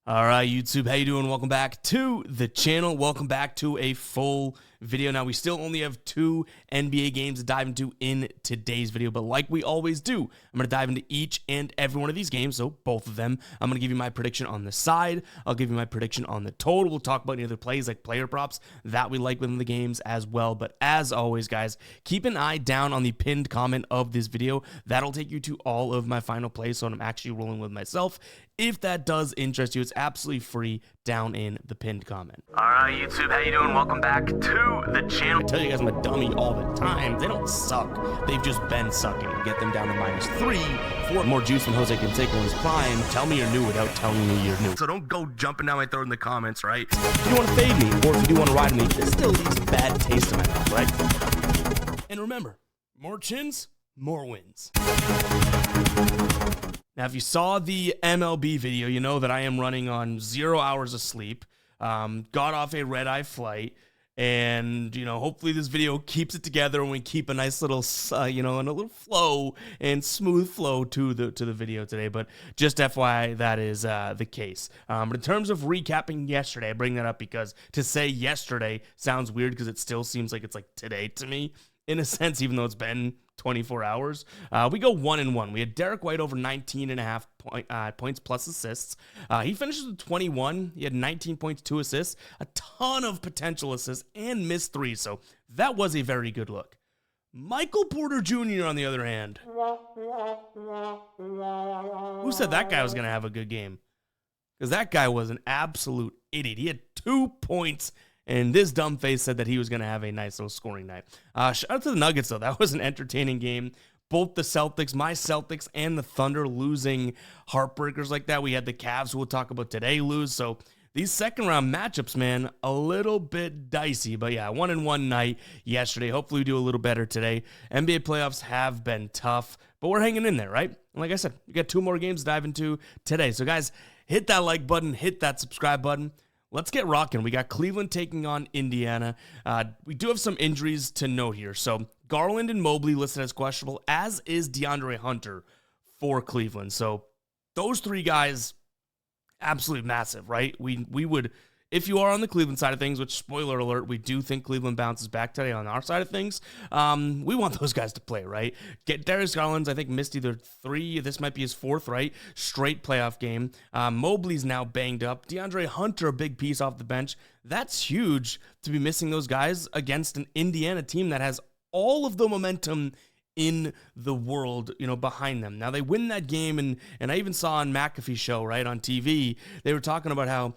All right, YouTube, how you doing? Welcome back to the channel. Welcome back to a full video. Now, we still only have 2 NBA games to dive into in today's video, but like we always do, I'm going to dive into each and every one of these games, so both of them. I'm going to give you my prediction on the side. I'll give you my prediction on the total. We'll talk about any other plays like player props that we like within the games as well. But as always, guys, keep an eye down on the pinned comment of this video. That'll take you to all of my final plays, so I'm actually rolling with myself. If that does interest you, it's absolutely free down in the pinned comment. All right, YouTube, how you doing? Welcome back to the channel. I tell you guys I'm a dummy all the time. They don't suck. They've just been sucking. Get them down to -3 for more juice than Jose Canseco in his prime. Tell me you're new without telling me you're new. So don't go jumping down my throat in the comments, right? If you want to fade me, or if you do want to ride me, this still leaves a bad taste in my mouth, right? And remember, more chins, more wins. Now, if you saw the MLB video, you know that I am running on 0 hours of sleep, got off a red-eye flight, and, hopefully this video keeps it together and we keep a nice little, and a little flow and smooth flow to the video today. But just FYI, that is the case. But in terms of recapping yesterday, I bring that up because to say yesterday sounds weird because it still seems like it's like today to me, in a sense, even though it's been 24 hours. We go 1-1. We had Derek White over 19.5 points plus assists. He finishes with 21. He had 19 points, 2 assists, a ton of potential assists, and missed 3. So that was a very good look. Michael Porter Jr., on the other hand. Who said that guy was going to have a good game? Because that guy was an absolute idiot. He had 2 points. And this dumb face said that he was going to have a nice little scoring night. Shout out to the Nuggets, though. That was an entertaining game. Both the Celtics, my Celtics, and the Thunder losing heartbreakers like that. We had the Cavs, who we'll talk about today, lose. So these second-round matchups, man, a little bit dicey. But yeah, 1-1 night yesterday. Hopefully we do a little better today. NBA playoffs have been tough, but we're hanging in there, right? And like I said, we got 2 more games to dive into today. So guys, hit that like button, hit that subscribe button. Let's get rocking. We got Cleveland taking on Indiana. We do have some injuries to note here. So Garland and Mobley listed as questionable, as is DeAndre Hunter for Cleveland. So those 3 guys, absolutely massive, right? We would, if you are on the Cleveland side of things, which, spoiler alert, we do think Cleveland bounces back today on our side of things, we want those guys to play, right? Get Darius Garland's, I think, missed either 3, this might be his 4th, right? Straight playoff game. Mobley's now banged up. DeAndre Hunter, a big piece off the bench. That's huge to be missing those guys against an Indiana team that has all of the momentum in the world, behind them. Now, they win that game, and I even saw on McAfee's show, right, on TV, they were talking about how,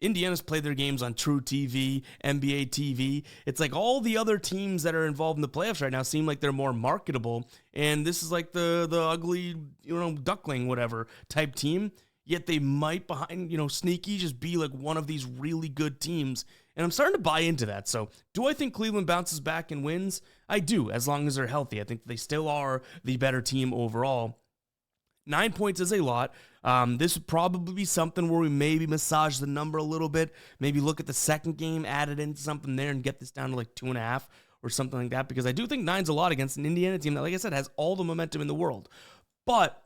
Indiana's played their games on True TV, NBA TV. It's like all the other teams that are involved in the playoffs right now seem like they're more marketable, and this is like the ugly, duckling, whatever, type team, yet they might behind, sneaky just be like one of these really good teams, and I'm starting to buy into that. So do I think Cleveland bounces back and wins? I do, as long as they're healthy. I think they still are the better team overall. 9 points is a lot. This would probably be something where we maybe massage the number a little bit, maybe look at the second game, add it into something there, and get this down to like 2.5 or something like that, because I do think 9's a lot against an Indiana team that, like I said, has all the momentum in the world. But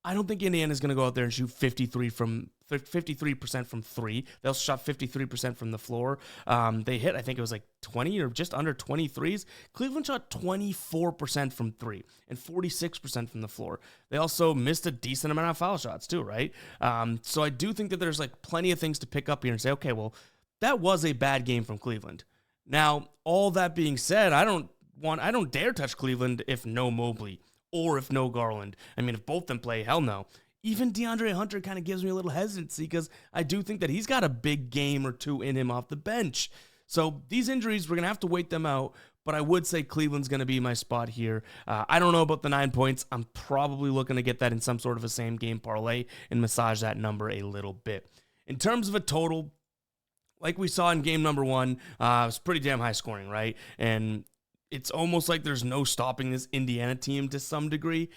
I don't think Indiana's going to go out there and shoot 53% from 3. They also shot 53% from the floor. They hit, I think it was like 20 or just under 23s. Cleveland shot 24% from 3 and 46% from the floor. They also missed a decent amount of foul shots too, right? So I do think that there's like plenty of things to pick up here and say, okay, well, that was a bad game from Cleveland. Now, all that being said, I don't dare touch Cleveland if no Mobley or if no Garland. I mean, if both of them play, hell no. Even DeAndre Hunter kind of gives me a little hesitancy because I do think that he's got a big game or 2 in him off the bench. So these injuries, we're going to have to wait them out, but I would say Cleveland's going to be my spot here. I don't know about the 9 points. I'm probably looking to get that in some sort of a same game parlay and massage that number a little bit. In terms of a total, like we saw in game number 1, it was pretty damn high scoring, right? And it's almost like there's no stopping this Indiana team to some degree.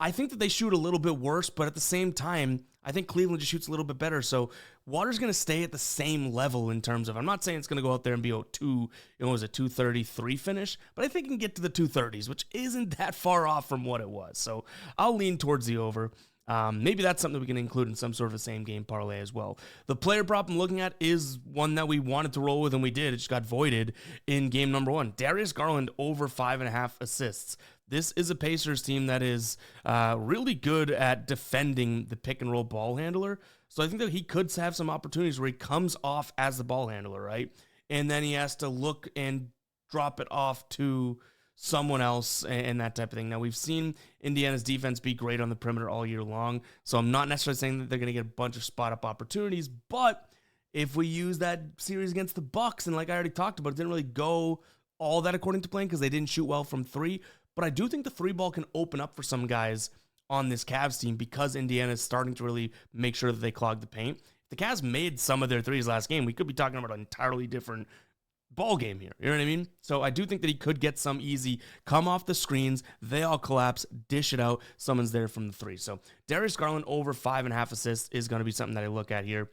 I think that they shoot a little bit worse, but at the same time, I think Cleveland just shoots a little bit better. So water's going to stay at the same level in terms of, I'm not saying it's going to go out there and be a 233 finish, but I think it can get to the 230s, which isn't that far off from what it was. So I'll lean towards the over. Maybe that's something we can include in some sort of a same game parlay as well. The player prop I'm looking at is one that we wanted to roll with, and we did. It just got voided in game number 1. Darius Garland over 5.5 assists. This is a Pacers team that is really good at defending the pick and roll ball handler. So I think that he could have some opportunities where he comes off as the ball handler, right? And then he has to look and drop it off to someone else and that type of thing. Now, we've seen Indiana's defense be great on the perimeter all year long, so I'm not necessarily saying that they're going to get a bunch of spot-up opportunities, but if we use that series against the Bucks, and like I already talked about, it didn't really go all that according to plan because they didn't shoot well from 3, but I do think the 3 ball can open up for some guys on this Cavs team because Indiana is starting to really make sure that they clog the paint. If the Cavs made some of their threes last game, we could be talking about an entirely different ball game here. You know what I mean? So I do think that he could get some easy, come off the screens, they all collapse, dish it out, someone's there from the 3. So Darius Garland over 5.5 assists is going to be something that I look at here.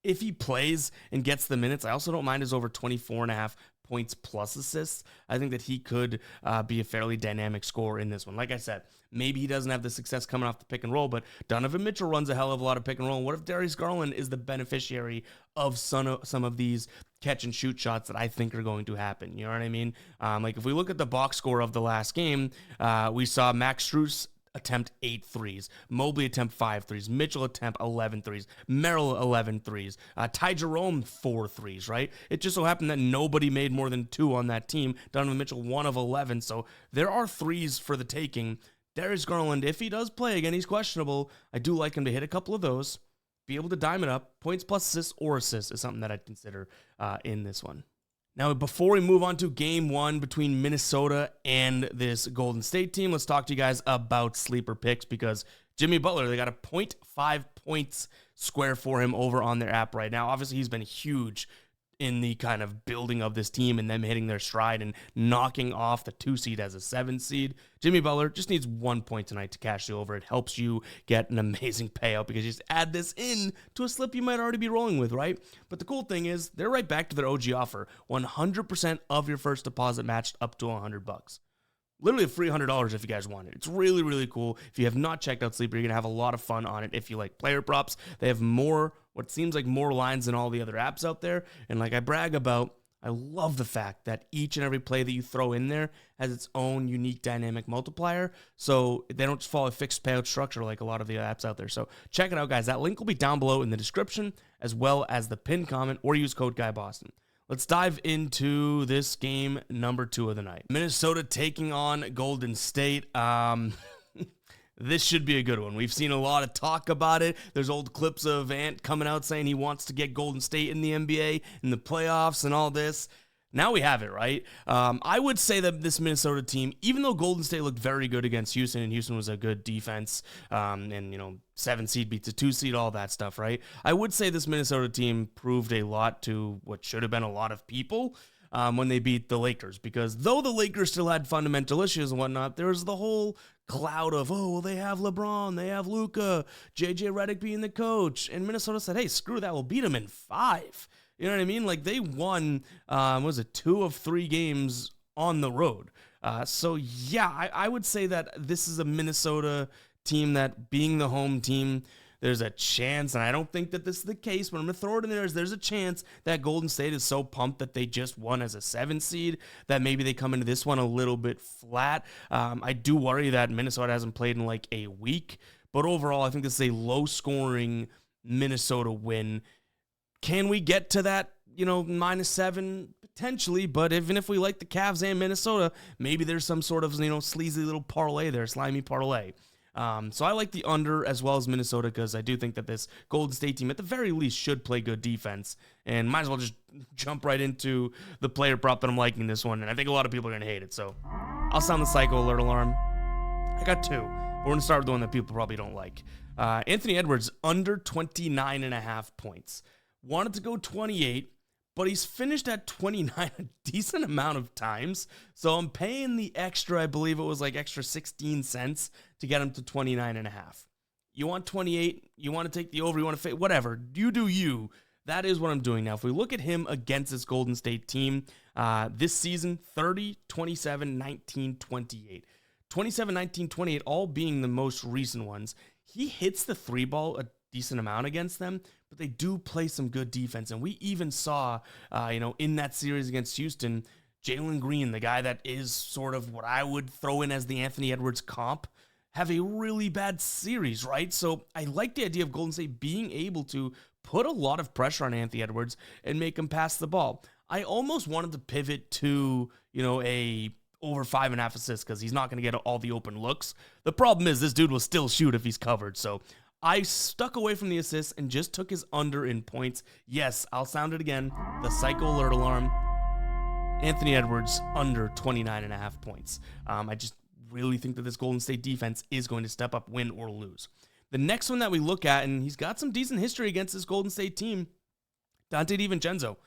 If he plays and gets the minutes, I also don't mind his over 24.5 points plus assists. I think that he could be a fairly dynamic scorer in this one. Like I said, maybe he doesn't have the success coming off the pick and roll, but Donovan Mitchell runs a hell of a lot of pick and roll. And what if Darius Garland is the beneficiary of some of these catch and shoot shots that I think are going to happen? You know what I mean? Like if we look at the box score of the last game, we saw Max Strus attempt 8 threes, Mobley attempt 5 threes, Mitchell attempt 11 threes, Merrill 11 threes, Ty Jerome 4 threes, right? It just so happened that nobody made more than 2 on that team. Donovan Mitchell 1 of 11, so there are threes for the taking. Darius Garland, if he does play again, he's questionable. I do like him to hit a couple of those, be able to dime it up. Points plus assists or assists is something that I'd consider in this one. Now, before we move on to game 1 between Minnesota and this Golden State team, let's talk to you guys about sleeper picks because Jimmy Butler, they got a 0.5 points square for him over on their app right now. Obviously, he's been huge in the kind of building of this team and them hitting their stride and knocking off the 2 seed as a 7 seed. Jimmy Butler just needs 1 point tonight to cash the over. It helps you get an amazing payout because you just add this in to a slip you might already be rolling with, right? But the cool thing is they're right back to their OG offer. 100% of your first deposit matched up to $100. Literally $300 if you guys want it. It's really, really cool. If you have not checked out Sleeper, you're going to have a lot of fun on it. If you like player props, they have what seems like more lines than all the other apps out there. And like I brag about, I love the fact that each and every play that you throw in there has its own unique dynamic multiplier. So they don't just follow a fixed payout structure like a lot of the apps out there. So check it out, guys. That link will be down below in the description as well as the pinned comment, or use code GUYBOSTON. Let's dive into this game number 2 of the night. Minnesota taking on Golden State. This should be a good one. We've seen a lot of talk about it. There's old clips of Ant coming out saying he wants to get Golden State in the NBA, in the playoffs and all this. Now we have it, right? I would say that this Minnesota team, even though Golden State looked very good against Houston, and Houston was a good defense, and 7 seed beats a 2 seed, all that stuff, right? I would say this Minnesota team proved a lot to what should have been a lot of people when they beat the Lakers, because though the Lakers still had fundamental issues and whatnot, there was the whole cloud of, oh, well, they have LeBron, they have Luka, JJ Redick being the coach, and Minnesota said, hey, screw that, we'll beat them in 5. You know what I mean? Like, they won, 2 of 3 games on the road. So, yeah, I would say that this is a Minnesota team that, being the home team, there's a chance, and I don't think that this is the case, but I'm going to throw it in there, there's a chance that Golden State is so pumped that they just won as a 7 seed that maybe they come into this one a little bit flat. I do worry that Minnesota hasn't played in like a week, but overall, I think this is a low-scoring Minnesota win. Can we get to that, -7? Potentially, but even if we like the Cavs and Minnesota, maybe there's some sort of, sleazy little parlay there, slimy parlay. So I like the under as well as Minnesota because I do think that this Golden State team, at the very least, should play good defense. And might as well just jump right into the player prop that I'm liking this one. And I think a lot of people are going to hate it. So I'll sound the psycho alert alarm. I got 2. But we're going to start with the one that people probably don't like. Anthony Edwards, under 29.5 points. Wanted to go 28, but he's finished at 29 a decent amount of times. So I'm paying the extra, I believe it was like extra 16 cents to get him to 29.5. You want 28, you want to take the over, you want to fade, whatever. You do you. That is what I'm doing now. If we look at him against this Golden State team, this season, 30, 27, 19, 28. 27, 19, 28, all being the most recent ones. he hits the three ball a decent amount against them, but they do play some good defense. And we even saw, in that series against Houston, Jalen Green, the guy that is sort of what I would throw in as the Anthony Edwards comp, have a really bad series, right? So I like the idea of Golden State being able to put a lot of pressure on Anthony Edwards and make him pass the ball. I almost wanted to pivot to, a over 5.5 assists because he's not going to get all the open looks. The problem is this dude will still shoot if he's covered. So I stuck away from the assists and just took his under in points. Yes, I'll sound it again. The psycho alert alarm. Anthony Edwards under 29.5 points. I just really think that this Golden State defense is going to step up, win or lose. The next one that we look at, and he's got some decent history against this Golden State team, Dante DiVincenzo.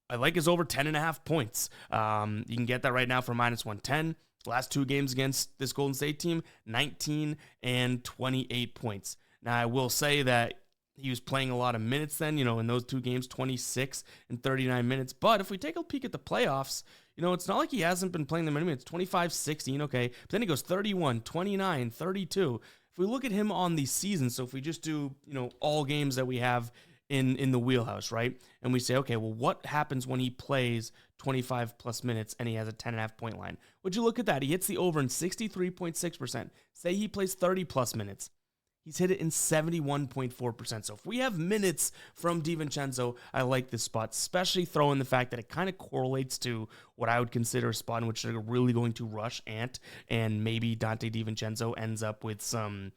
I like his over 10.5 points. You can get that right now for -110. Last 2 games against this Golden State team, 19 and 28 points. Now, I will say that he was playing a lot of minutes then, in those 2 games, 26 and 39 minutes. But if we take a peek at the playoffs, it's not like he hasn't been playing the many minutes. 25, 16, okay. But then he goes 31, 29, 32. If we look at him on the season, so if we just do, all games that we have in the wheelhouse, right? And we say, okay, well, what happens when he plays 25 plus minutes and he has a 10.5 point line? Would you look at that? He hits the over in 63.6%. Say he plays 30 plus minutes. He's hit it in 71.4%. So if we have minutes from DiVincenzo, I like this spot, especially throwing the fact that it kind of correlates to what I would consider a spot in which they're really going to rush Ant, and maybe Dante DiVincenzo ends up with some,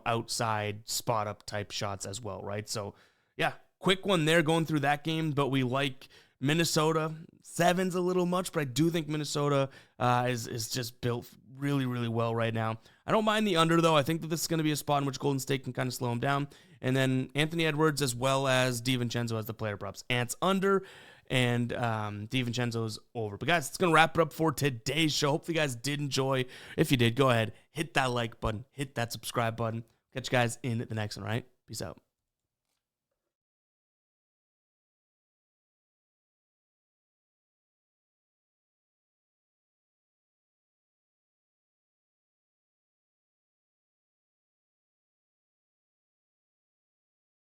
outside spot up type shots as well, right? So yeah, quick one there going through that game, but we like Minnesota. 7's a little much, but I do think Minnesota is just built really, really well right now. I don't mind the under, though. I think that this is going to be a spot in which Golden State can kind of slow him down. And then Anthony Edwards as well as DiVincenzo as the player props. Ant's under and DiVincenzo's over. But guys, it's going to wrap it up for today's show. Hopefully you guys did enjoy. If you did, go ahead, hit that like button, hit that subscribe button. Catch you guys in the next one, all right? Peace out.